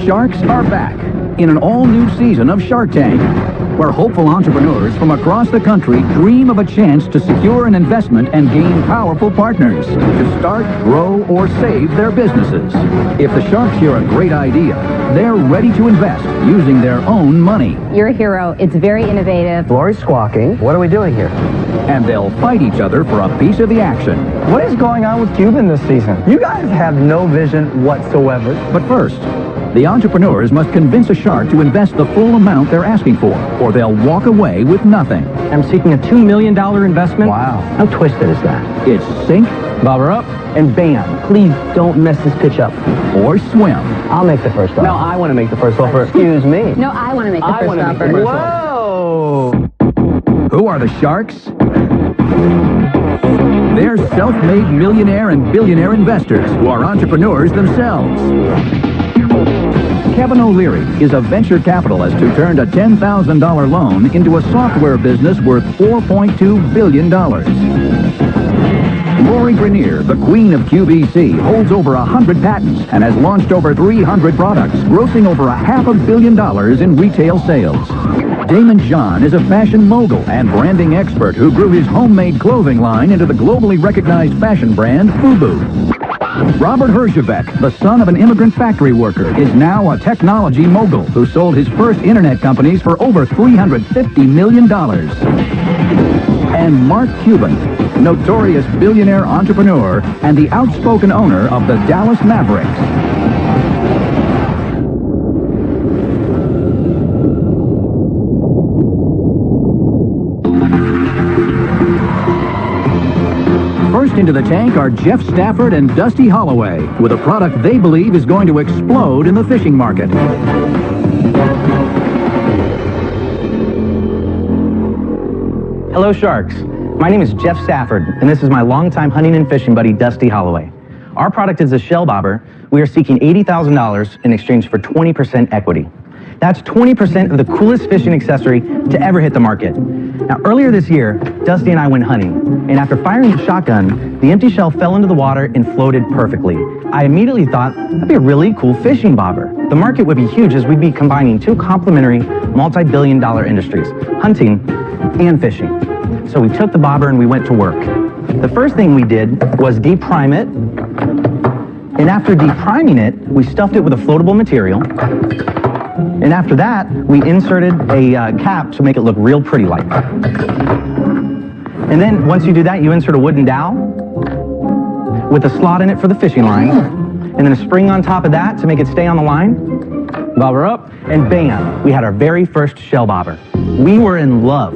Sharks are back in an all-new season of Shark Tank, where hopeful entrepreneurs from across the country dream of a chance to secure an investment and gain powerful partners to start, grow, or save their businesses. If the Sharks hear a great idea, they're ready to invest using their own money. You're a hero. It's very innovative. Lori's squawking. What are we doing here? And they'll fight each other for a piece of the action. What is going on with Cuban this season? You guys have no vision whatsoever. But first, the entrepreneurs must convince a shark to invest the full amount they're asking for, or they'll walk away with nothing. I'm seeking a $2 million investment. Wow. How twisted is that? It's sink, Bobber up, and bam. Please don't mess this pitch up. or swim. I'll make the first offer. No, I want to make the first offer. Excuse me. No, I want to make the first offer. Whoa! Who are the Sharks? They're self-made millionaire and billionaire investors who are entrepreneurs themselves. Kevin O'Leary is a venture capitalist who turned a $10,000 loan into a software business worth $4.2 billion. Lori Grenier, the queen of QVC, holds over 100 patents and has launched over 300 products, grossing over $500 million in retail sales. Damon John is a fashion mogul and branding expert who grew his homemade clothing line into the globally recognized fashion brand FUBU. Robert Herjavec, the son of an immigrant factory worker, is now a technology mogul who sold his first internet companies for over $350 million. And Mark Cuban, notorious billionaire entrepreneur and the outspoken owner of the Dallas Mavericks. First into the tank are Jeff Stafford and Dusty Holloway with a product they believe is going to explode in the fishing market. Hello, Sharks. My name is Jeff Stafford, and this is my longtime hunting and fishing buddy, Dusty Holloway. Our product is a shell bobber. We are seeking $80,000 in exchange for 20% equity. That's 20% of the coolest fishing accessory to ever hit the market. Now, earlier this year, Dusty and I went hunting, and after firing the shotgun, the empty shell fell into the water and floated perfectly. I immediately thought, that'd be a really cool fishing bobber. The market would be huge as we'd be combining two complementary, multi-billion-dollar industries, hunting and fishing. So we took the bobber and we went to work. The first thing we did was deprime it, and after depriming it, we stuffed it with a floatable material. And after that, we inserted a cap to make it look real pretty like. And then once you do that, you insert a wooden dowel with a slot in it for the fishing line, and then a spring on top of that to make it stay on the line. Bobber up, and bam, we had our very first shell bobber. We were in love.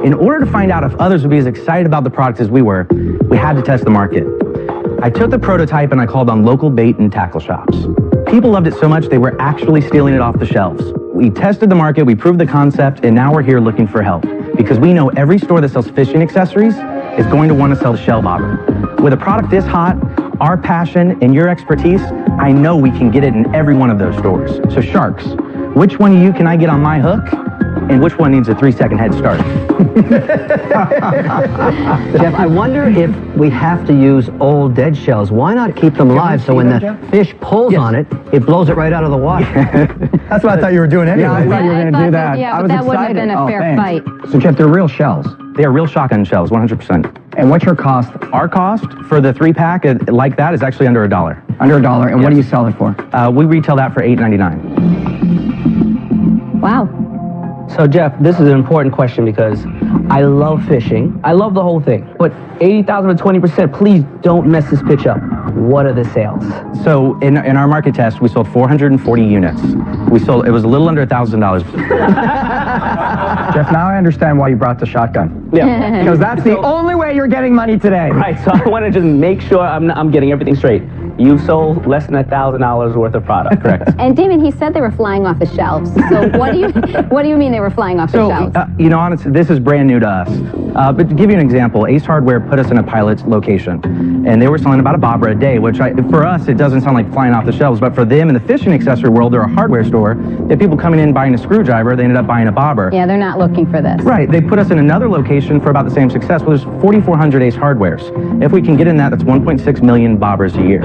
In order to find out if others would be as excited about the product as we were, we had to test the market. I took the prototype and I called on local bait and tackle shops. People loved it so much they were actually stealing it off the shelves. We tested the market, we proved the concept, and now we're here looking for help. Because we know every store that sells fishing accessories is going to want to sell the shell bobber. With a product this hot, our passion and your expertise, I know we can get it in every one of those stores. So Sharks, which one of you can I get on my hook? And which one needs a 3-second head start? Jeff, I wonder if we have to use old dead shells. Why not keep them live so when the fish pulls on it, it blows it right out of the water? That's what I thought you were doing anyway. Yeah, I thought you were going to do that. Yeah, I but was that wouldn't have excited. been a fair fight. So, Jeff, they're real shells. They are real shotgun shells, 100%. And what's your cost? Our cost for the 3-pack like that is actually under $1. Under $1. And what do you sell it for? We retail that for $8.99. Wow. So, Jeff, this is an important question because I love fishing. I love the whole thing. But 80,000 to 20%, please don't mess this pitch up. What are the sales? So in our market test, we sold 440 units. It was a little under $1,000. Jeff, now I understand why you brought the shotgun. Yeah. Because that's the only way you're getting money today. Right, so I want to just make sure I'm getting everything straight. You sold less than $1,000 worth of product, correct? And Damon, he said they were flying off the shelves. So what do you mean they were flying off the shelves? You know, honestly, this is brand new to us. But to give you an example, Ace Hardware put us in a pilot location, and they were selling about a bobber a day, which for us, it doesn't sound like flying off the shelves, but for them in the fishing accessory world, they're a hardware store. They had people coming in buying a screwdriver, they ended up buying a bobber. Yeah, they're not looking for this. Right, they put us in another location for about the same success. Well, there's 4,400 Ace Hardwares. If we can get in that, that's 1.6 million bobbers a year.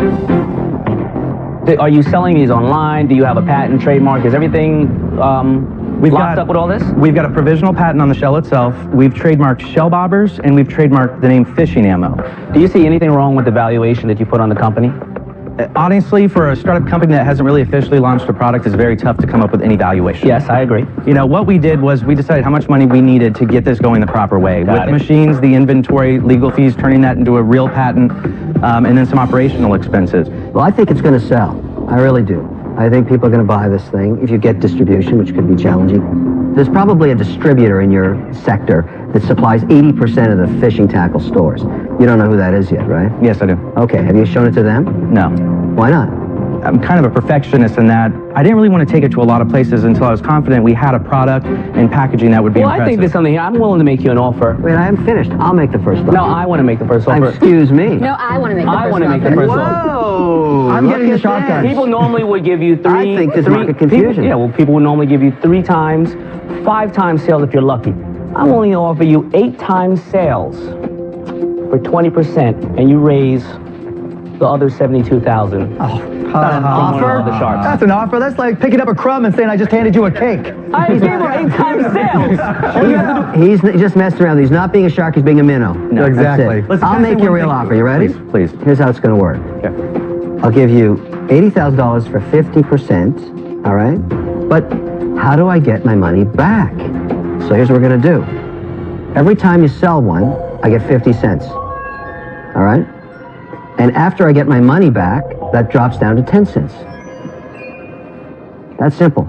Are you selling these online? Do you have a patent, trademark? Is everything locked up with all this? We've got a provisional patent on the shell itself. We've trademarked shell bobbers, and we've trademarked the name fishing ammo. Do you see anything wrong with the valuation that you put on the company? Honestly, for a startup company that hasn't really officially launched a product, it's very tough to come up with any valuation. Yes, I agree. You know, what we did was we decided how much money we needed to get this going the proper way. With the machines, the inventory, legal fees, turning that into a real patent, and then some operational expenses. Well, I think it's going to sell. I really do. I think people are going to buy this thing if you get distribution, which could be challenging. There's probably a distributor in your sector that supplies 80% of the fishing tackle stores. You don't know who that is yet, right? Yes, I do. Okay, have you shown it to them? No. Why not? I'm kind of a perfectionist in that I didn't really want to take it to a lot of places until I was confident we had a product and packaging that would be impressive. I think there's something here. I'm willing to make you an offer. Wait, I haven't finished. I'll make the first offer. No, I want to make the first offer. Excuse me. No, I want to make the first I want to make the offer. first offer. Whoa! I'm getting the shotgun. People normally would give you three. I think there's market confusion. People would normally give you 3 times, 5 times sales if you're lucky. I'm only going to offer you 8 times sales for 20%, and you raise the other 72,000. Offer? The Sharks. That's an offer. That's like picking up a crumb and saying, I just handed you a cake. I gave him 8 times sales. He's just messing around. He's not being a shark. He's being a minnow. No, exactly. That's it. I'll make you a real offer. You ready? Please. Here's how it's going to work. Okay. I'll give you $80,000 for 50%. All right? But how do I get my money back? So here's what we're going to do. Every time you sell one, I get 50 cents. All right? And after I get my money back, that drops down to 10 cents. That's simple.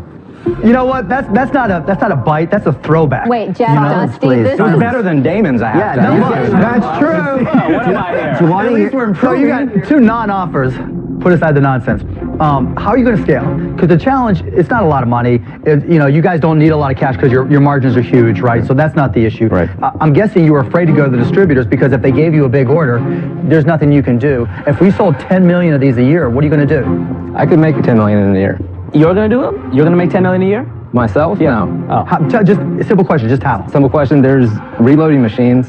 You know what? That's not a bite. That's a throwback. Wait, Jeff, You know, Dusty, please. this It's is... better than Damon's, I have to Yeah, say. That's true. What am I here? Do you want At to least we're improving. So you got 2 non-offers. Put aside the nonsense. How are you going to scale? Because the challenge, it's not a lot of money. You guys don't need a lot of cash because your margins are huge, right? So that's not the issue. Right. I'm guessing you were afraid to go to the distributors because if they gave you a big order, there's nothing you can do. If we sold 10 million of these a year, what are you going to do? I could make 10 million in a year. You're going to do it? You're going to make 10 million a year? Myself? Yeah. No. Oh. Just a simple question, just how? Simple question. There's reloading machines,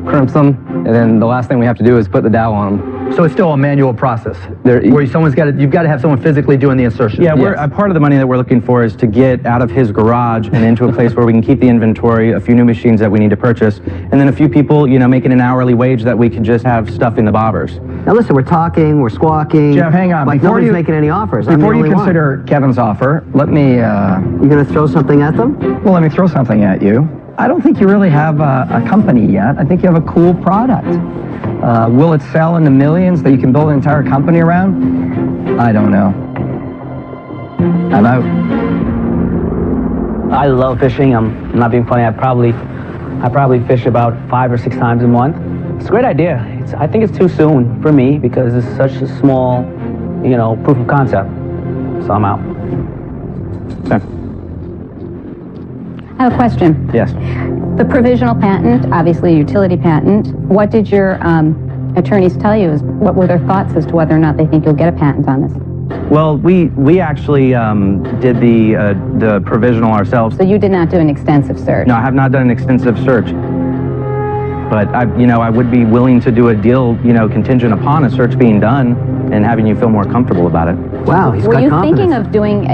crimps them, and then the last thing we have to do is put the dowel on them. So it's still a manual process where you've got to have someone physically doing the insertion. Yeah, a part of the money that we're looking for is to get out of his garage and into a place where we can keep the inventory, a few new machines that we need to purchase, and then a few people, making an hourly wage that we can just have stuff in the bobbers. Now listen, we're talking, we're squawking. Jeff, hang on. Like nobody's making any offers. Before you consider Kevin's offer, let me... You going to throw something at them? Well, let me throw something at you. I don't think you really have a company yet. I think you have a cool product. Will it sell in the millions that you can build an entire company around? I don't know. I'm out. I love fishing. I'm not being funny. I probably fish about 5 or 6 times a month. It's a great idea. I think it's too soon for me because it's such a small, proof of concept. So I'm out. Okay. I have a question. Yes. The provisional patent, obviously a utility patent, what did your attorneys tell you? What were their thoughts as to whether or not they think you'll get a patent on this? Well, we actually did the provisional ourselves. So you did not do an extensive search? No, I have not done an extensive search. But I would be willing to do a deal, contingent upon a search being done and having you feel more comfortable about it. Wow, he's got Were you confidence. thinking of doing,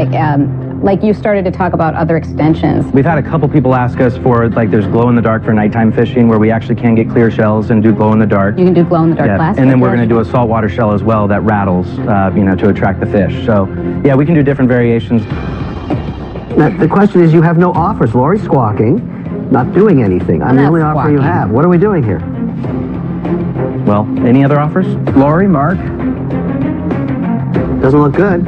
like you started to talk about other extensions? We've had a couple people ask us for, there's glow-in-the-dark for nighttime fishing where we actually can get clear shells and do glow-in-the-dark. You can do glow-in-the-dark plastic? And then we're going to do a saltwater shell as well that rattles, to attract the fish. So, yeah, we can do different variations. Now, the question is, you have no offers. Lori's squawking, not doing anything. I'm the not only offer you squawking. have. What are we doing here? Well, any other offers? Lori, Mark? Doesn't look good.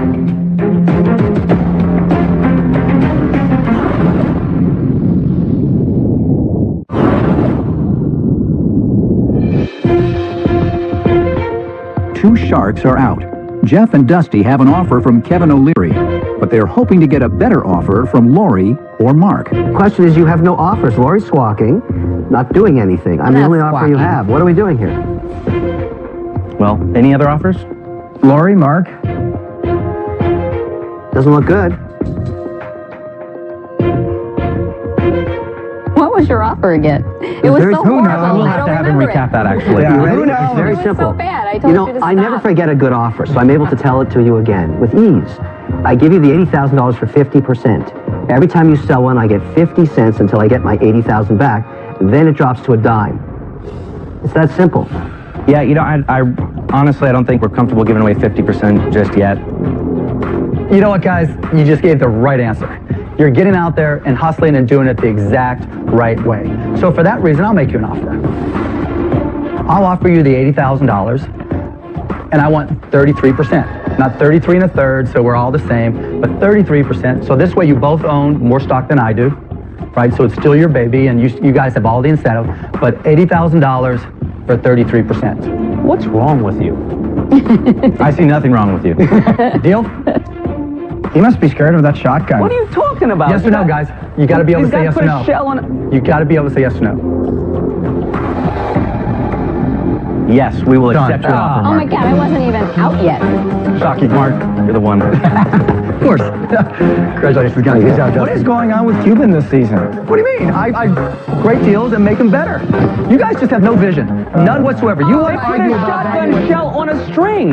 Two sharks are out. Jeff and Dusty have an offer from Kevin O'Leary, but they're hoping to get a better offer from Lori or Mark. The question is, you have no offers. Lori's squawking, not doing anything. I'm the not only offer you squawking. have. What are we doing here? Well, any other offers? Lori, Mark? Doesn't look good. What was your offer again? It was so We'll horrible. I have don't to have him remember recap it. that, actually. You ready? Who knows? It's very It was simple. so bad. I told you to I never stop. forget a good offer, so I'm able to tell it to you again with ease. I give you the $80,000 for 50%. Every time you sell one, I get 50 cents until I get my 80,000 back. Then it drops to a dime. It's that simple. Yeah, I honestly, I don't think we're comfortable giving away 50% just yet. You know what, guys? You just gave the right answer. You're getting out there and hustling and doing it the exact right way. So for that reason, I'll make you an offer. I'll offer you the $80,000, and I want 33%. Not 33 1/3, so we're all the same, but 33%. So this way you both own more stock than I do, right? So it's still your baby, and you guys have all the incentive, but $80,000 for 33%. What's wrong with you? I see nothing wrong with you. Deal? He must be scared of that shotgun. What are you talking about? Yes or no, guys? You got to be able to say yes or Put a no. shell on it. You got to be able to say yes or no. Yes, we will Done. accept your offer, Oh Mark. my God, I wasn't even out yet. Shocking, Mark. You're the one. Of course. Congratulations, guys. Good job, what is going on with Cuban this season? What do you mean? I great deals and make them better. You guys just have no vision. None whatsoever. You want to Put a argue about shotgun valuation. shell on a string.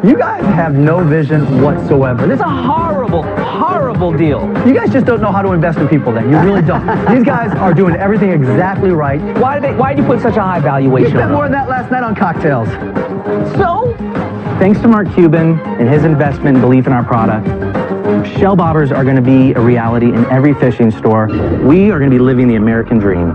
You guys have no vision whatsoever. It's a horrible, horrible deal. You guys just don't know how to invest in people then. You really don't. These guys are doing everything exactly right. Why did you put such a high You valuation spent on more it? than that last night on cocktails. So? Thanks to Mark Cuban and his investment and belief in our product, shell bobbers are going to be a reality in every fishing store. We are going to be living the American dream.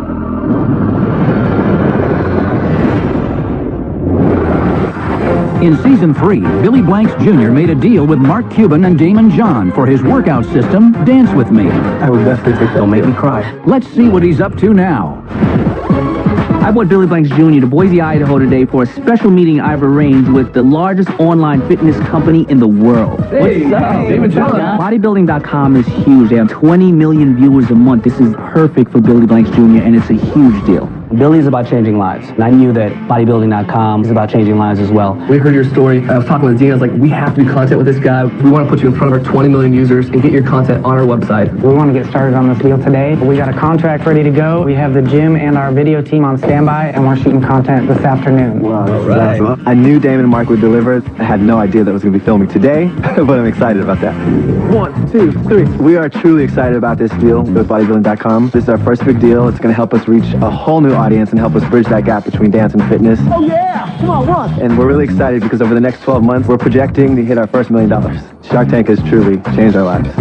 In Season 3, Billy Blanks Jr. made a deal with Mark Cuban and Damon John for his workout system, Dance With Me. I would definitely take that. Don't make me cry. Let's see what he's up to now. I brought Billy Blanks Jr. to Boise, Idaho today for a special meeting I've arranged with the largest online fitness company in the world. What's up? David John. Bodybuilding.com is huge. They have 20 million viewers a month. This is perfect for Billy Blanks Jr., and it's a huge deal. Billy's about changing lives. And I knew that bodybuilding.com is about changing lives as well. We heard your story. I was talking with Dean. I was like, we have to do content with this guy. We want to put you in front of our 20 million users and get your content on our website. We want to get started on this deal today. We got a contract ready to go. We have the gym and our video team on standby, and we're shooting content this afternoon. Wow, that's awesome. I knew Damon and Mark would deliver. I had no idea that was going to be filming today, but I'm excited about that. 1, 2, 3. We are truly excited about this deal with bodybuilding.com. This is our first big deal. It's going to help us reach a whole new audience and help us bridge that gap between dance and fitness. Oh yeah! Come on, run! And we're really excited because over the next 12 months, we're projecting to hit our first $1 million. Shark Tank has truly changed our lives.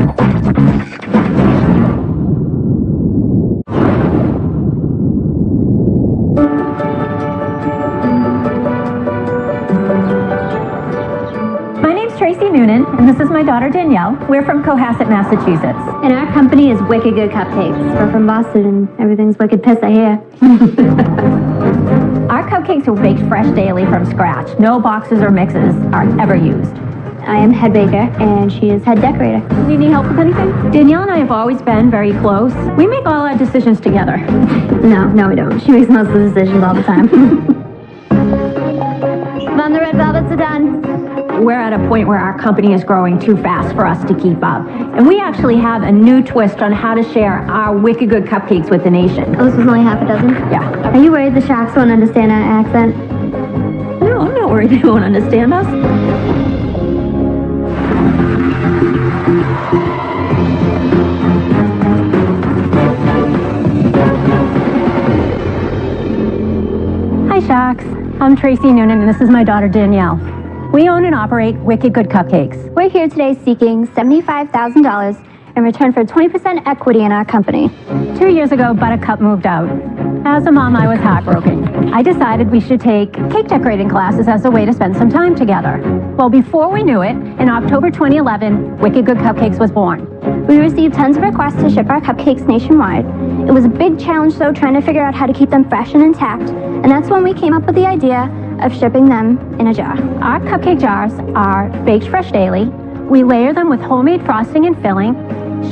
My name's Tracy Noonan, and this is my daughter Danielle. We're from Cohasset, Massachusetts. And our company is Wicked Good Cupcakes. We're from Boston, and everything's wicked piss, I hear. Our cupcakes are baked fresh daily from scratch. No boxes or mixes are ever used. I am head baker, and she is head decorator. Need any help with anything? Danielle and I have always been very close. We make all our decisions together. No, we don't. She makes most of the decisions all the time. Mom, the red velvets are done. We're at a point where our company is growing too fast for us to keep up. And we actually have a new twist on how to share our Wicked Good Cupcakes with the nation. Oh, this was only half a dozen? Yeah. Are you worried the sharks won't understand our accent? No, I'm not worried they won't understand us. Hi, Sharks. I'm Tracy Noonan, and this is my daughter, Danielle. We own and operate Wicked Good Cupcakes. We're here today seeking $75,000 in return for 20% equity in our company. 2 years ago, Buttercup moved out. As a mom, I was heartbroken. I decided we should take cake decorating classes as a way to spend some time together. Well, before we knew it, in October 2011, Wicked Good Cupcakes was born. We received tons of requests to ship our cupcakes nationwide. It was a big challenge, though, trying to figure out how to keep them fresh and intact, and that's when we came up with the idea of shipping them in a jar. Our cupcake jars are baked fresh daily. We layer them with homemade frosting and filling,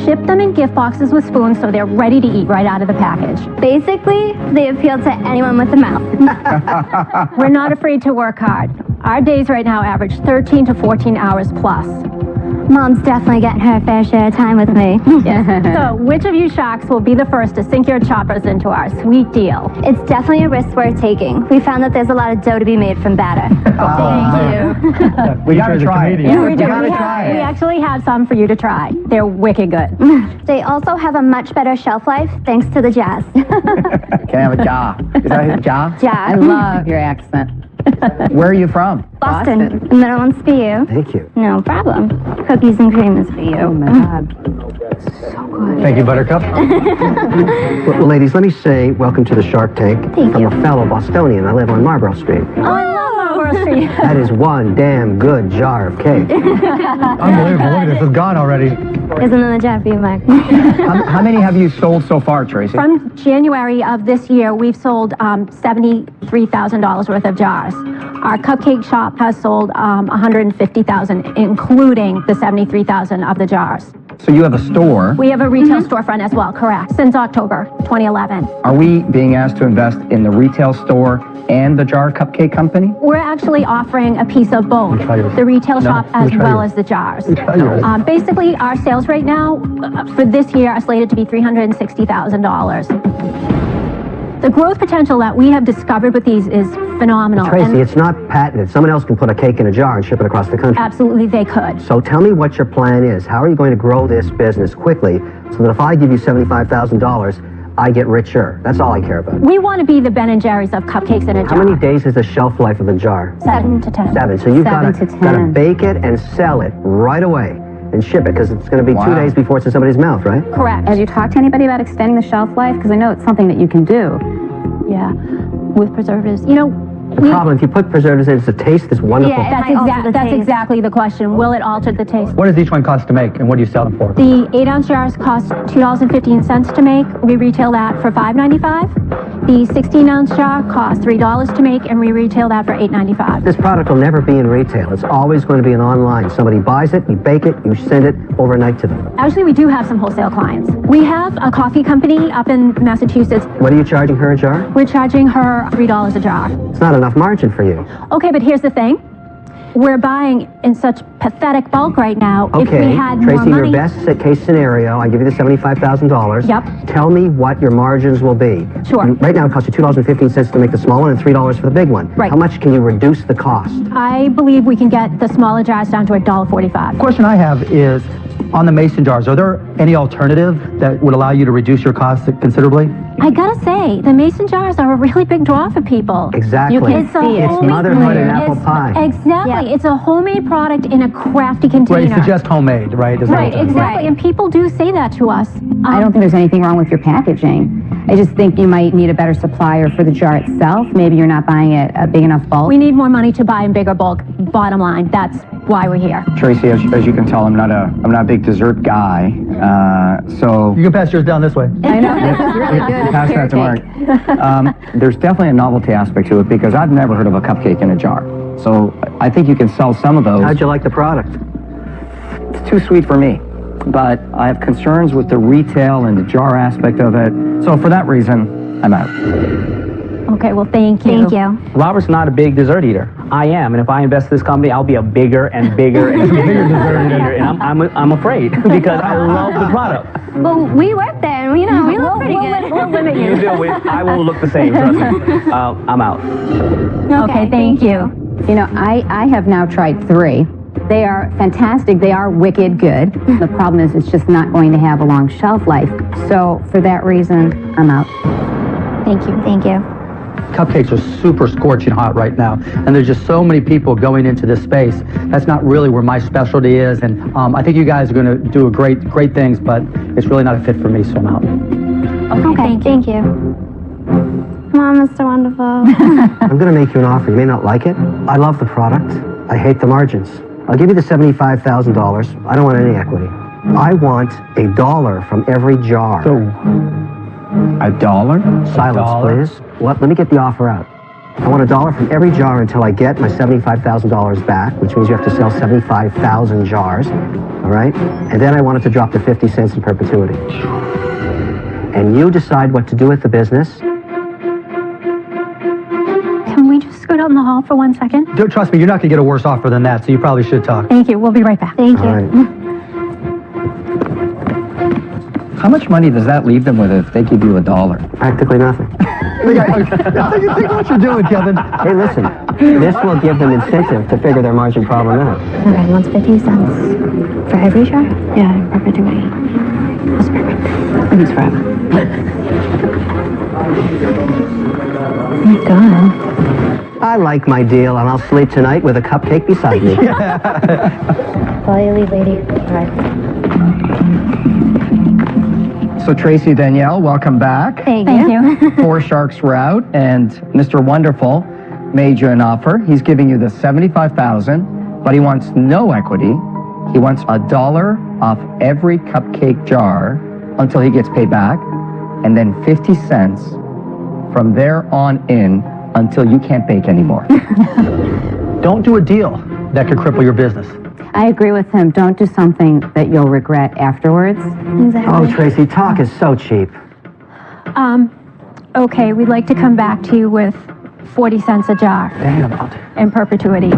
ship them in gift boxes with spoons so they're ready to eat right out of the package. Basically, they appeal to anyone with a mouth. We're not afraid to work hard. Our days right now average 13 to 14 hours plus. Mom's definitely getting her fair share of time with me. So, which of you sharks will be the first to sink your choppers into our sweet deal? It's definitely a risk worth taking. We found that there's a lot of dough to be made from batter. Thank you. We gotta try it. Yeah, We gotta try We it. actually have some for you to try. They're wicked good. They also have a much better shelf life thanks to the jazz. Can I have a jar? Is that a jar? I Jazz. love your accent. Where are you from? Boston. The middle one's for you. Thank you. No problem. Cookies and cream is for you. Oh my God. Thank you, Buttercup. Well, ladies, let me say welcome to the Shark Tank. Thank I'm you. a fellow Bostonian. I live on Marlborough Street. Oh, I love Marlborough Street. That is one damn good jar of cake. Unbelievable. Look at this. It's gone already. There's another jar for you, Mark. How many have you sold so far, Tracy? From January of this year, we've sold $73,000 worth of jars. Our cupcake shop has sold $150,000, including the $73,000 of the jars. So you have a store. We have a retail storefront as well, correct, since October 2011. Are we being asked to invest in the retail store and the jar cupcake company? We're actually offering a piece of both, the retail shop as well as the jars. Basically, our sales right now for this year are slated to be $360,000. The growth potential that we have discovered with these is phenomenal. Tracy, it's not patented. Someone else can put a cake in a jar and ship it across the country. Absolutely, they could. So tell me what your plan is. How are you going to grow this business quickly so that if I give you $75,000, I get richer? That's all I care about. We want to be the Ben & Jerry's of cupcakes in a jar. How many days is the shelf life of a jar? 7 to 10. 7. So you've got to 10. bake it and sell it right away and ship it because it's going to be 2 days before it's in somebody's mouth, right? Correct. Have you talked to anybody about extending the shelf life? Because I know it's something that you can do. Yeah, with preservatives. You know, The problem, if you put preservatives in, it's the taste is wonderful. Yeah, that's exactly the question. Will it alter the taste? What does each one cost to make, and what do you sell them for? The 8-ounce jars cost $2.15 to make. We retail that for $5.95. The 16-ounce jar costs $3 to make, and we retail that for $8.95. This product will never be in retail. It's always going to be an online. Somebody buys it, you bake it, you send it overnight to them. Actually, we do have some wholesale clients. We have a coffee company up in Massachusetts. What are you charging her a jar? We're charging her $3 a jar. It's not enough margin for you. Okay, but here's the thing. We're buying in such pathetic bulk right now. If we had Tracy, more money, your best case scenario, I give you the $75,000. Yep. Tell me what your margins will be. Sure. Right now it costs you $2.15 to make the small one and $3 for the big one. Right. How much can you reduce the cost? I believe we can get the smaller jars down to $1.45. The question I have is, on the mason jars, are there any alternative that would allow you to reduce your costs considerably? I gotta say, the mason jars are a really big draw for people. Exactly. You can see it's motherhood and apple pie. Exactly. Yeah. It's a homemade product in a crafty container. Right, you suggest homemade, right? Right, exactly. And people do say that to us. I don't think there's anything wrong with your packaging. I just think you might need a better supplier for the jar itself. Maybe you're not buying it a big enough bulk. We need more money to buy in bigger bulk. Bottom line, that's why we're here. Tracy, as you can tell, I'm not a big dessert guy, so You can pass yours down this way. I know, this is really good. pass that to Mark. There's definitely a novelty aspect to it because I've never heard of a cupcake in a jar. So I think you can sell some of those. How'd you like the product? It's too sweet for me, but I have concerns with the retail and the jar aspect of it. So for that reason, I'm out. Okay, well, thank you. Thank you. Robert's not a big dessert eater. I am, and if I invest in this company, I'll be a bigger and bigger and bigger dessert eater. And I'm afraid because I love the product. Well, we work there, and we look pretty good. We'll limit you. You deal with. I will look the same. Trust me. I'm out. Okay, thank you. You know, I have now tried 3. They are fantastic. They are wicked good. The problem is it's just not going to have a long shelf life. So for that reason, I'm out. Thank you. Thank you. Cupcakes are super scorching hot right now, and there's just so many people going into this space. That's not really where my specialty is, and I think you guys are going to do great things, but it's really not a fit for me, so I'm out. Okay, thank you. Come on, Mr. Wonderful. I'm going to make you an offer. You may not like it. I love the product. I hate the margins. I'll give you the $75,000. I don't want any equity. I want $1 from every jar. $1? Silence, please. What? Let me get the offer out. I want $1 from every jar until I get my $75,000 back, which means you have to sell 75,000 jars, all right? And then I want it to drop to 50 cents in perpetuity. And you decide what to do with the business. Can we just scoot out in the hall for 1 second? Don't trust me, you're not going to get a worse offer than that, so you probably should talk. Thank you. We'll be right back. Thank you. All right. How much money does that leave them with if they give you $1? Practically nothing. Think what you're doing, Kevin. Hey, listen, this will give them incentive to figure their margin problem out. Okay, wants 50 cents for every jar? Yeah, in perpetuity. That's perfect. And it's forever. Thank God. I like my deal, and I'll sleep tonight with a cupcake beside me. While you leave, lady. All right. So Tracy, Danielle, welcome back. Thank you. 4 Sharks route, and Mr. Wonderful made you an offer. He's giving you the $75,000, but he wants no equity. He wants $1 off every cupcake jar until he gets paid back, and then 50 cents from there on in until you can't bake anymore. Don't do a deal that could cripple your business. I agree with him. Don't do something that you'll regret afterwards. Exactly. Oh, Tracy, talk is so cheap. Okay, we'd like to come back to you with 40 cents a jar. Damn. In perpetuity.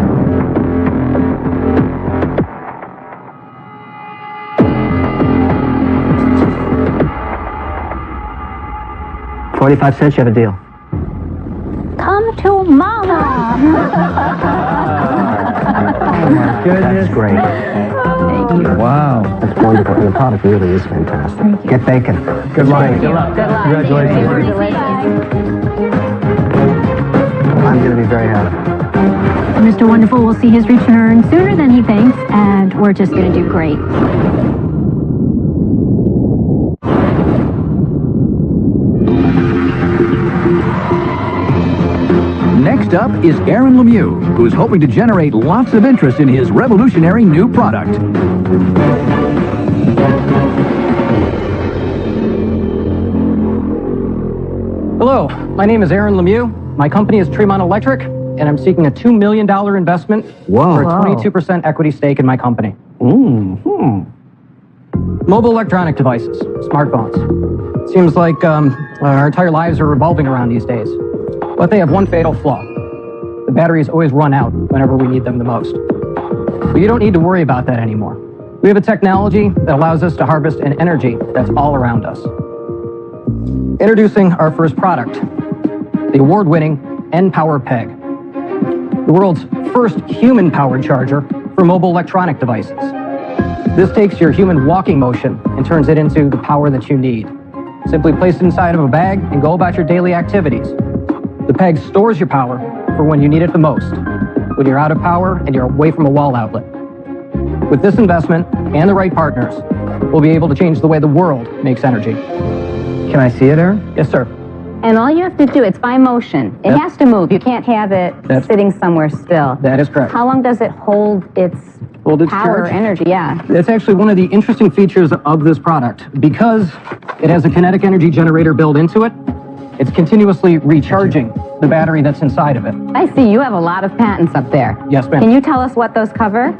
$0.45, you have a deal. Come to mama. That's great. Thank you. Wow. That's wonderful. And the product really is fantastic. Get baking. Good luck. Good luck. Congratulations. I'm going to be very happy. Mr. Wonderful will see his return sooner than he thinks, and we're just going to do great. Next up is Aaron Lemieux, who's hoping to generate lots of interest in his revolutionary new product. Hello, my name is Aaron Lemieux. My company is Tremont Electric, and I'm seeking a $2 million investment for a 22% equity stake in my company. Mobile electronic devices, smartphones. Seems like our entire lives are revolving around these days. But they have one fatal flaw. The batteries always run out whenever we need them the most. But you don't need to worry about that anymore. We have a technology that allows us to harvest an energy that's all around us. Introducing our first product, the award-winning N-Power PEG, the world's first human-powered charger for mobile electronic devices. This takes your human walking motion and turns it into the power that you need. Simply place it inside of a bag and go about your daily activities. The PEG stores your power for when you need it the most, when you're out of power and you're away from a wall outlet. With this investment and the right partners, we'll be able to change the way the world makes energy. Can I see it, Aaron? Yes, sir. And all you have to do, it's by motion. It has to move. You can't have it sitting somewhere still. That is correct. How long does it hold its power or charge? energy? Yeah. That's actually one of the interesting features of this product. Because it has a kinetic energy generator built into it, it's continuously recharging the battery that's inside of it. I see you have a lot of patents up there. Yes, ma'am. Can you tell us what those cover?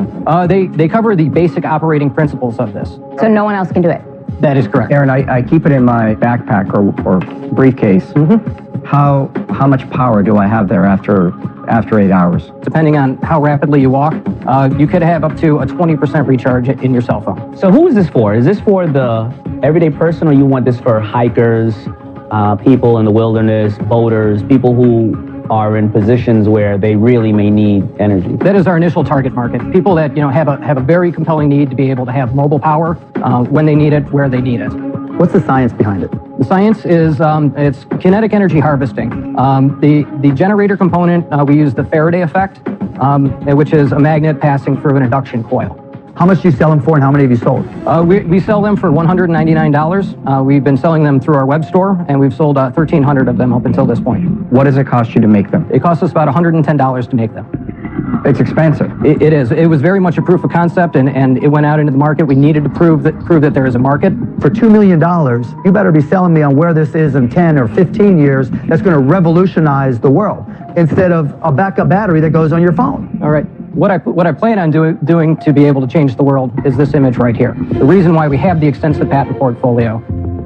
They cover the basic operating principles of this. So no one else can do it? That is correct. Aaron, I keep it in my backpack or briefcase. How much power do I have there after 8 hours? Depending on how rapidly you walk, you could have up to a 20% recharge in your cell phone. So who is this for? Is this for the everyday person, or you want this for hikers, people in the wilderness, boaters, people who are in positions where they really may need energy? That is our initial target market. People that have a very compelling need to be able to have mobile power when they need it, where they need it. What's the science behind it? The science is it's kinetic energy harvesting. The generator component, we use the Faraday effect, which is a magnet passing through an induction coil. How much do you sell them for, and how many have you sold? We sell them for $199. We've been selling them through our web store, and we've sold 1,300 of them up until this point. What does it cost you to make them? It costs us about $110 to make them. It's expensive. It is. It was very much a proof of concept, and it went out into the market. We needed to prove that there is a market. For $2 million, you better be selling me on where this is in 10 or 15 years. That's going to revolutionize the world, instead of a backup battery that goes on your phone. All right. What I plan on doing to be able to change the world is this image right here. The reason why we have the extensive patent portfolio,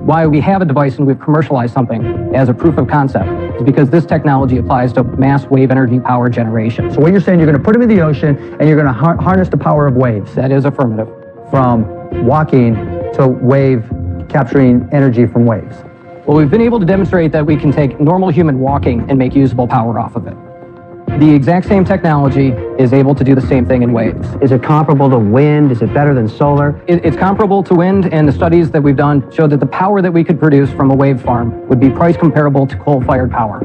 why we have a device and we've commercialized something as a proof of concept, is because this technology applies to mass wave energy power generation. So what you're saying, you're going to put them in the ocean and you're going to harness the power of waves. That is affirmative. From walking to wave, capturing energy from waves. Well, we've been able to demonstrate that we can take normal human walking and make usable power off of it. The exact same technology is able to do the same thing in waves. Is it comparable to wind? Is it better than solar? It's comparable to wind, and the studies that we've done show that the power that we could produce from a wave farm would be price comparable to coal-fired power.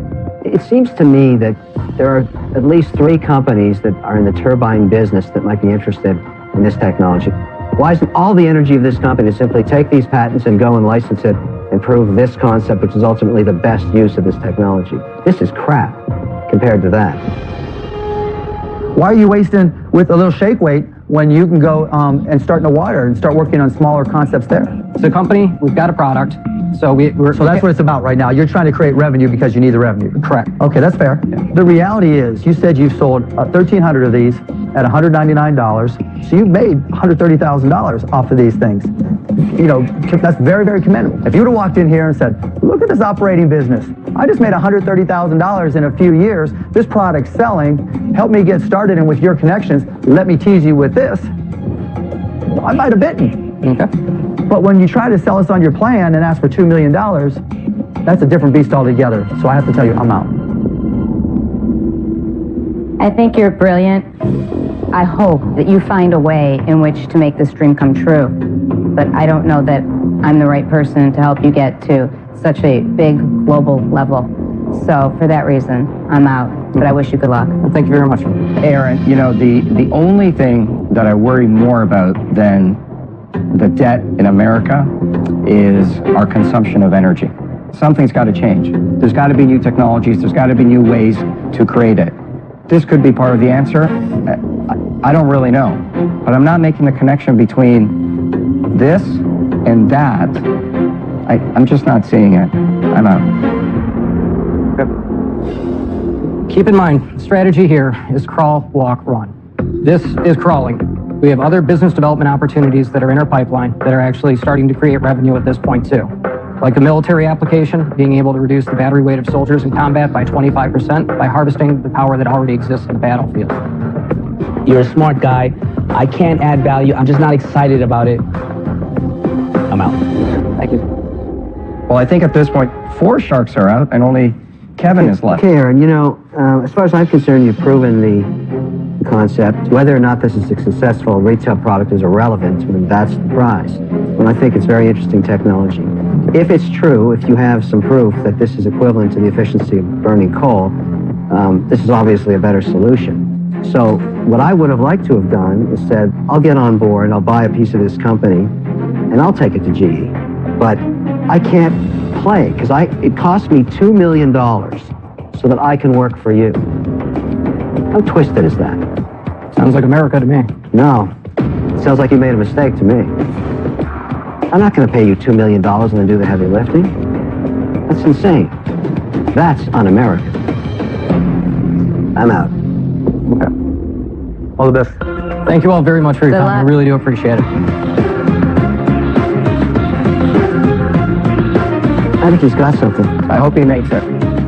It seems to me that there are at least 3 companies that are in the turbine business that might be interested in this technology. Why isn't all the energy of this company to simply take these patents and go and license it and prove this concept, which is ultimately the best use of this technology? This is crap compared to that. Why are you wasting with a little shake weight when you can go and start in the water and start working on smaller concepts there? It's a company, we've got a product, so So that's what it's about right now. You're trying to create revenue because you need the revenue. Correct. Okay, that's fair. Yeah. The reality is, you said you've sold 1,300 of these at $199, so you've made $130,000 off of these things. You know, that's very, very commendable. If you would have walked in here and said, look at this operating business. I just made $130,000 in a few years. This product's selling. Help me get started, and with your connections, let me tease you with this. I might have bitten. Okay. But when you try to sell us on your plan and ask for $2 million, that's a different beast altogether. So I have to tell you, I'm out. I think you're brilliant. I hope that you find a way in which to make this dream come true. But I don't know that I'm the right person to help you get to such a big global level. So for that reason, I'm out. But I wish you good luck. Well, thank you very much. Aaron, you know, the only thing that I worry more about than the debt in America is our consumption of energy. Something's got to change. There's got to be new technologies. There's got to be new ways to create it. This could be part of the answer. I don't really know. But I'm not making the connection between this and that. I'm just not seeing it. I'm out. Keep in mind, the strategy here is crawl, walk, run. This is crawling. We have other business development opportunities that are in our pipeline that are actually starting to create revenue at this point too. Like the military application, being able to reduce the battery weight of soldiers in combat by 25% by harvesting the power that already exists in the battlefield. You're a smart guy. I can't add value. I'm just not excited about it. I'm out. Thank you. Well, I think at this point, 4 sharks are out and only Kevin is left. Okay, Aaron, you know, as far as I'm concerned, you've proven the concept. Whether or not this is a successful retail product is irrelevant. I mean, that's the prize. And I think it's very interesting technology. If it's true, if you have some proof that this is equivalent to the efficiency of burning coal, this is obviously a better solution. So what I would have liked to have done is said, I'll get on board, I'll buy a piece of this company, and I'll take it to GE. But I can't play, because it cost me $2 million so that I can work for you. How twisted is that? Sounds like America to me. No. It sounds like you made a mistake to me. I'm not going to pay you $2 million and then do the heavy lifting. That's insane. That's un-American. I'm out. Okay. All the best. Thank you all very much for your time. I really do appreciate it. I think he's got something. I hope he makes it.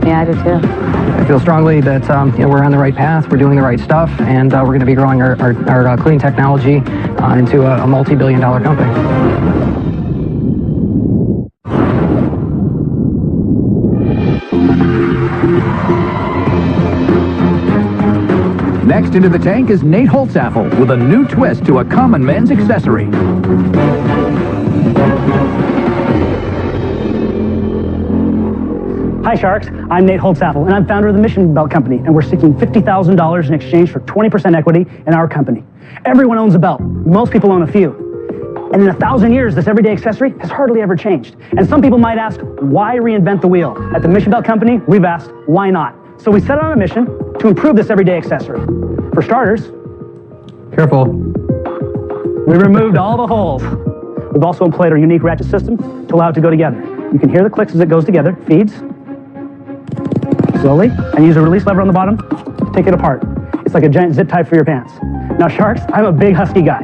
Yeah, I do too. I feel strongly that we're on the right path, we're doing the right stuff, and we're going to be growing our clean technology into a multi-billion-dollar company. Next into the tank is Nate Holtzaffel with a new twist to a common men's accessory. Hi Sharks, I'm Nate Holtzaffel, and I'm founder of the Mission Belt Company, and we're seeking $50,000 in exchange for 20% equity in our company. Everyone owns a belt. Most people own a few. And in 1,000 years, this everyday accessory has hardly ever changed. And some people might ask, why reinvent the wheel? At the Mission Belt Company, we've asked, why not? So we set out on a mission to improve this everyday accessory. For starters, careful. We removed all the holes. We've also employed our unique ratchet system to allow it to go together. You can hear the clicks as it goes together, feeds, slowly, and use a release lever on the bottom to take it apart. It's like a giant zip tie for your pants. Now Sharks, I'm a big husky guy,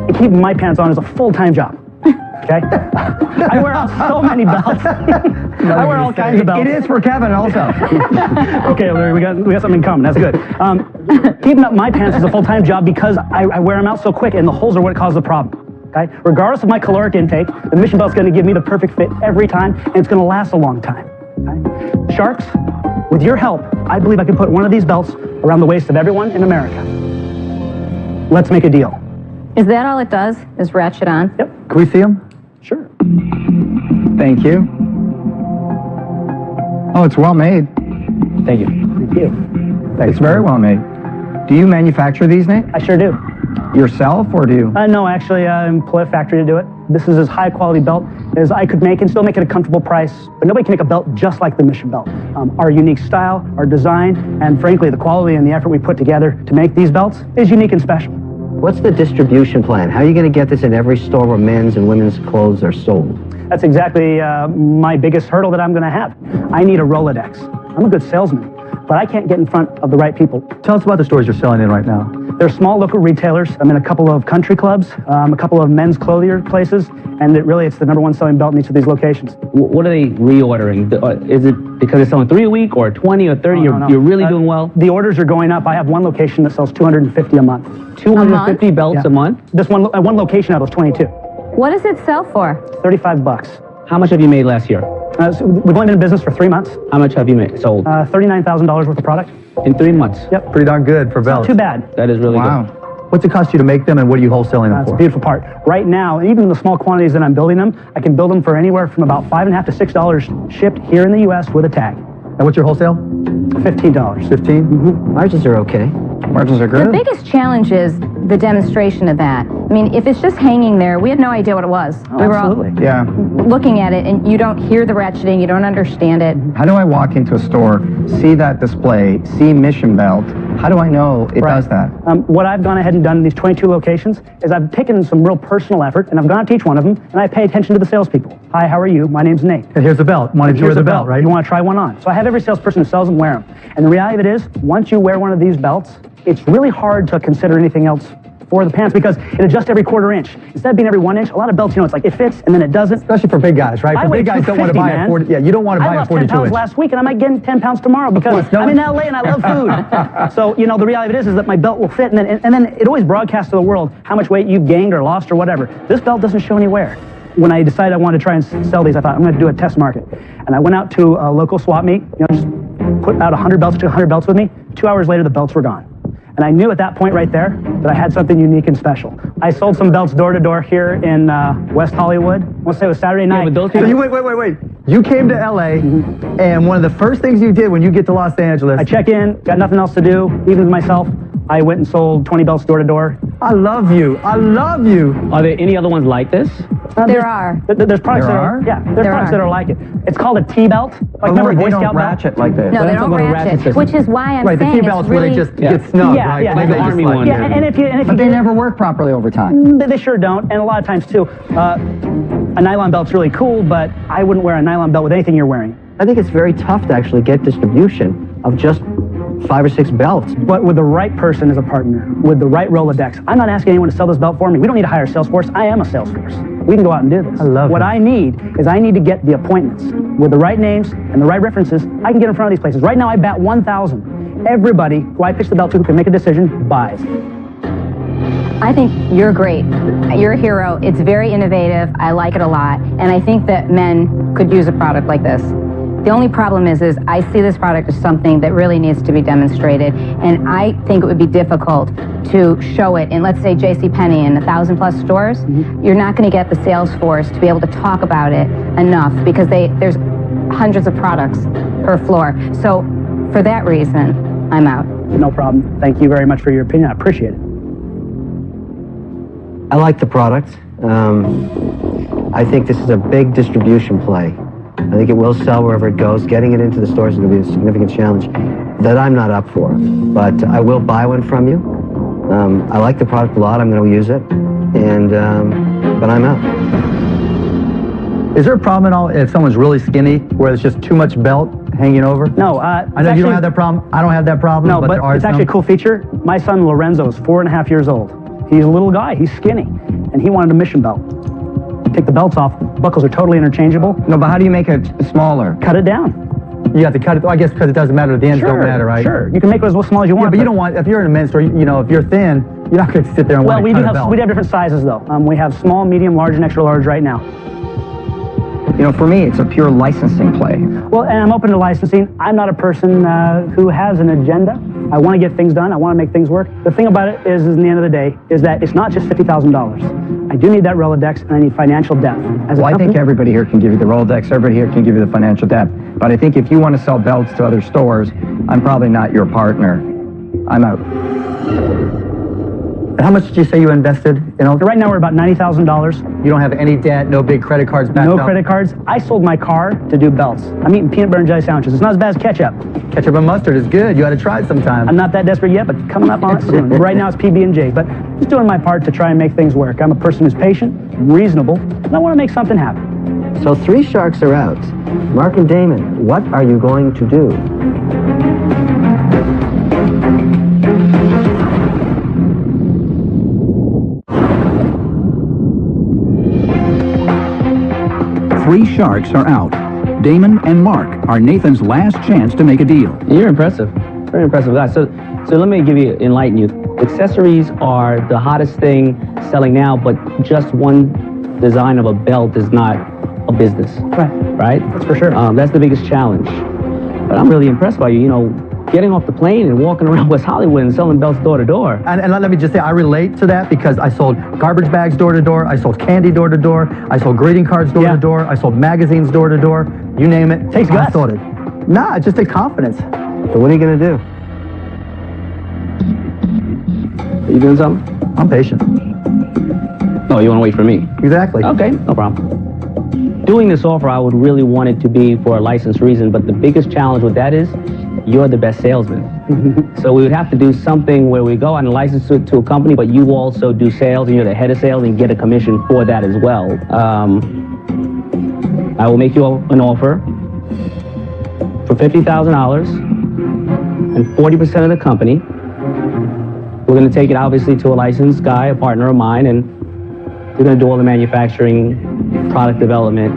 and keeping my pants on is a full-time job. Okay? I wear out so many belts. I wear all kinds of belts. It is for Kevin also. Okay, Larry, we got something in common. That's good. Keeping up my pants is a full-time job because I wear them out so quick, and the holes are what cause the problem. Okay? Regardless of my caloric intake, the mission belt's going to give me the perfect fit every time, and it's going to last a long time. Okay? Sharks, with your help, I believe I can put one of these belts around the waist of everyone in America. Let's make a deal. Is that all it does, is ratchet on? Yep. Can we see them? Sure. Thank you. Oh, it's well made. Thank you. Thank you. It's very well made. Do you manufacture these, Nate? I sure do. Yourself, or do you? No, actually, I employ a factory to do it. This is as high quality belt as I could make and still make it a comfortable price, but nobody can make a belt just like the Mission belt. Our unique style, our design, and frankly, the quality and the effort we put together to make these belts is unique and special. What's the distribution plan? How are you going to get this in every store where men's and women's clothes are sold? That's exactly my biggest hurdle that I'm going to have. I need a Rolodex. I'm a good salesman, but I can't get in front of the right people. Tell us about the stores you're selling in right now. They're small local retailers. I'm in a couple of country clubs, a couple of men's clothier places, and it's the #1 selling belt in each of these locations. What are they reordering? Is it because it's selling 3 a week or 20 or 30? No. You're really doing well? The orders are going up. I have one location that sells 250 a month. 250 belts a month? This one location out of 22. What does it sell for? $35. How much have you made last year? So we've only been in business for 3 months. How much have you made sold? $39,000 worth of product. In 3 months? Yep. Pretty darn good for belts. Not too bad. That is really wow. good. What's it cost you to make them, and what are you wholesaling them That's for? the beautiful part. Right now, even in the small quantities that I'm building them, I can build them for anywhere from about $5.50 to $6 shipped here in the U.S. with a tag. And what's your wholesale? $15. 15? Mm-hmm. Margins are okay. Margins are good. The biggest challenge is the demonstration of that. I mean, if it's just hanging there, we had no idea what it was. Oh, we were absolutely. Yeah. all looking at it, and you don't hear the ratcheting, you don't understand it. How do I walk into a store, see that display, see Mission Belt? How do I know it does that? What I've gone ahead and done in these 22 locations is I've taken some real personal effort, and I've gone to each one of them, and I pay attention to the salespeople. Hi, how are you? My name's Nate. And here's the belt. Want to wear the belt, right? You want to try one on. So I have every salesperson who sells them wear them. And the reality of it is, once you wear one of these belts, it's really hard to consider anything else for the pants because it adjusts every quarter inch. Instead of being every 1 inch, a lot of belts, it's like it fits and then it doesn't. Especially for big guys, right? For big guys don't want to buy a 40. Yeah, you don't want to buy a 42 inch. I lost 10 pounds last week and I might gain 10 pounds tomorrow because I'm in LA and I love food. So, the reality of it is that my belt will fit and then it always broadcasts to the world how much weight you've gained or lost or whatever. This belt doesn't show anywhere. When I decided I wanted to try and sell these, I thought I'm going to do a test market. And I went out to a local swap meet, just put out 100 belts, took 100 belts with me. 2 hours later, the belts were gone. And I knew at that point right there that I had something unique and special. I sold some belts door to door here in West Hollywood. I want to say it was Saturday night. Yeah, but So you wait. You came to LA, and one of the first things you did when you get to Los Angeles. I check in, got nothing else to do, even with myself. I went and sold 20 belts door to door. I love you. I love you. Are there any other ones like this? There are. There's products that are? Yeah, there's products that are like it. It's called a T-belt. Like Lord, they don't ratchet like this. No, they don't ratchet, which is why I'm saying the T-belts really... where they just get snug, right? Yeah, like the Army one. Yeah, and if you but they never work properly over time. They sure don't, and a lot of times too. A nylon belt's really cool, but I wouldn't wear a nylon belt with anything you're wearing. I think it's very tough to actually get distribution of just 5 or 6 belts. But with the right person as a partner, with the right Rolodex, I'm not asking anyone to sell this belt for me. We don't need to hire a sales force. I am a sales force. We can go out and do this. I love what I need to get the appointments with the right names and the right references. I can get in front of these places. Right now, I bat 1,000. Everybody who I pitch the belt to who can make a decision buys. I think you're great. You're a hero. It's very innovative. I like it a lot. And I think that men could use a product like this. The only problem is I see this product as something that really needs to be demonstrated, and I think it would be difficult to show it in, let's say, JCPenney in 1,000+ stores. You're not going to get the sales force to be able to talk about it enough because there's hundreds of products per floor. So for that reason, I'm out. No problem. Thank you very much for your opinion. I appreciate it. I like the product. I think this is a big distribution play. I think it will sell wherever it goes. Getting it into the stores is going to be a significant challenge that I'm not up for. But I will buy one from you. I like the product a lot. I'm going to use it. But I'm out. Is there a problem at all if someone's really skinny, where there's just too much belt hanging over? No. I know you don't have that problem. I don't have that problem. No, but it's actually a cool feature. My son Lorenzo is 4.5 years old. He's a little guy. He's skinny. And he wanted a Mission belt. take the belts off. Buckles are totally interchangeable. No, but how do you make it smaller? Cut it down. You have to cut it, I guess because it doesn't matter, the ends don't matter, right? Sure, you can make it as small as you want. Yeah, but you don't want, if you're in a men's store, you know, if you're thin, you're not going to sit there and well, want to cut a belt. we do have different sizes though. We have small, medium, large, and extra large right now. You know, for me, it's a pure licensing play. Well, and I'm open to licensing. I'm not a person who has an agenda. I want to get things done. I want to make things work. The thing about it is in the end of the day, is that it's not just $50,000. I do need that Rolodex, and I need financial depth. As Well, I think everybody here can give you the Rolodex. Everybody here can give you the financial depth. But I think if you want to sell belts to other stores, I'm probably not your partner. I'm out. How much did you say you invested in all? Right now we're about $90,000. You don't have any debt, no big credit cards backed No up? credit cards. I sold my car to do belts. I'm eating peanut butter and jelly sandwiches. It's not as bad as ketchup. Ketchup and mustard is good. You ought to try it sometime. I'm not that desperate yet, but coming up on it soon. Right now it's PB&J, but just doing my part to try and make things work. I'm a person who's patient, reasonable, and I want to make something happen. So 3 sharks are out. Mark and Damon, what are you going to do? Three sharks are out. Damon and Mark are Nathan's last chance to make a deal. You're impressive. Very impressive guy. So let me enlighten you. Accessories are the hottest thing selling now, but just one design of a belt is not a business. Right? That's for sure. That's the biggest challenge. But I'm really impressed by you. You know, getting off the plane and walking around West Hollywood and selling belts door to door. And let me just say, I relate to that because I sold garbage bags door to door, I sold candy door to door, I sold greeting cards door to door, I sold magazines door to door, you name it. Takes guts. I sold it. Nah, it just takes confidence. So what are you going to do? Are you doing something? I'm patient. Oh, you want to wait for me? Exactly. Okay, no problem. Doing this offer, I would really want it to be for a licensed reason, but the biggest challenge with that is you're the best salesman. So we would have to do something where we go on a license to a company, but you also do sales and you're the head of sales and get a commission for that as well. I will make you an offer for $50,000 and 40% of the company. We're going to take it obviously to a licensed guy, a partner of mine, and we're going to do all the manufacturing, product development,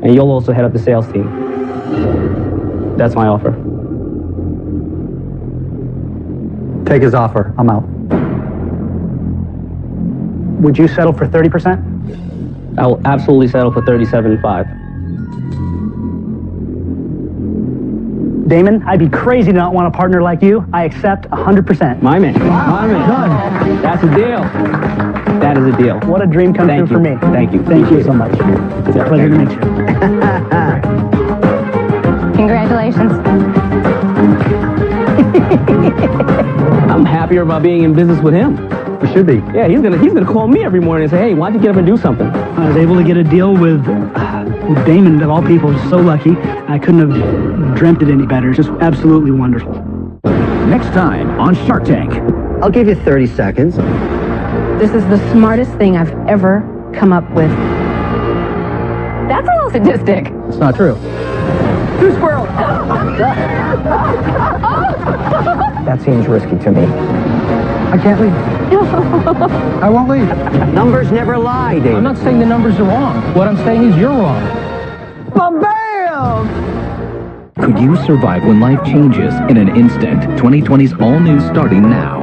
and you'll also head up the sales team. That's my offer. Take his offer. I'm out. Would you settle for 30%? I will absolutely settle for $37.5. Damon, I'd be crazy to not want a partner like you. I accept 100%. My man. My man. Done. That's a deal. That is a deal. What a dream come true for me. Thank you. Thank you so much. It's a pleasure to meet you. Congratulations. I'm happier about being in business with him. You should be. Yeah, he's gonna call me every morning and say, hey, why don't you get up and do something? I was able to get a deal with Damon, of all people. So lucky. I couldn't have dreamt it any better. It's just absolutely wonderful. Next time on Shark Tank. I'll give you 30 seconds. This is the smartest thing I've ever come up with. That's a little sadistic. It's not true. Two squirrels. That seems risky to me. I can't leave. I won't leave. Numbers never lie, Dave. I'm not saying the numbers are wrong. What I'm saying is you're wrong. Bam! Could you survive when life changes in an instant? 2020's all new starting now.